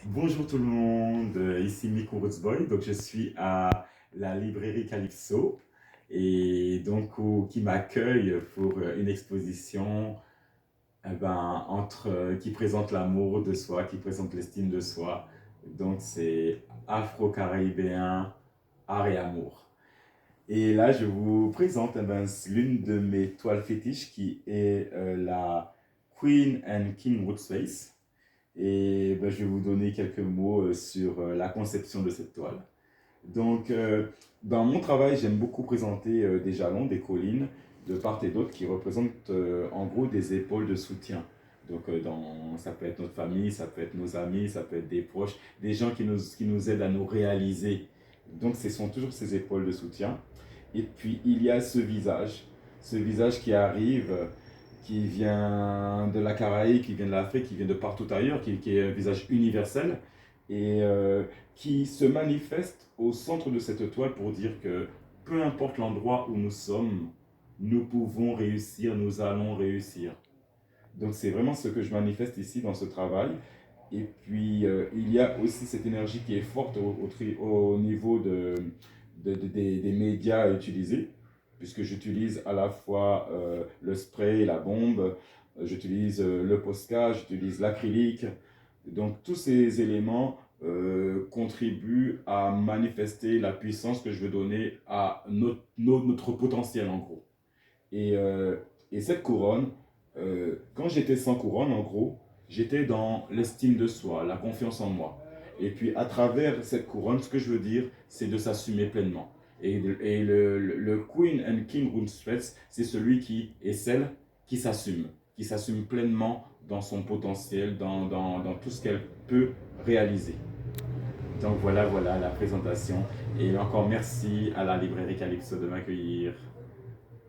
Bonjour tout le monde, ici Miko Rootsboy. Donc je suis à la librairie Calypso et donc qui m'accueille pour une exposition qui présente l'amour de soi, qui présente l'estime de soi. Donc c'est afro-caribéen, art et amour. Et là je vous présente l'une de mes toiles fétiches qui est la Queen and King Woodspace. Et ben, je vais vous donner quelques mots sur la conception de cette toile. Donc, dans mon travail, j'aime beaucoup présenter des jalons, des collines de part et d'autre qui représentent en gros des épaules de soutien. Donc, ça peut être notre famille, ça peut être nos amis, ça peut être des proches, des gens qui nous aident à nous réaliser. Donc, ce sont toujours ces épaules de soutien. Et puis, il y a ce visage qui arrive, qui vient de la Caraïbe, qui vient de l'Afrique, qui vient de partout ailleurs, qui est un visage universel et qui se manifeste au centre de cette toile pour dire que peu importe l'endroit où nous sommes, nous pouvons réussir, nous allons réussir. Donc c'est vraiment ce que je manifeste ici dans ce travail. Et puis il y a aussi cette énergie qui est forte au niveau des médias utilisés, puisque j'utilise à la fois le spray, la bombe, j'utilise le Posca, j'utilise l'acrylique. Donc tous ces éléments contribuent à manifester la puissance que je veux donner à notre potentiel en gros. Et, euh, et cette couronne, quand j'étais sans couronne, en gros, j'étais dans l'estime de soi, la confiance en moi. Et puis à travers cette couronne, ce que je veux dire, c'est de s'assumer pleinement. Et le Queen and King Runespets, c'est celui qui est celle qui s'assume pleinement dans son potentiel, dans tout ce qu'elle peut réaliser. Donc voilà la présentation. Et encore merci à la librairie Calypso de m'accueillir.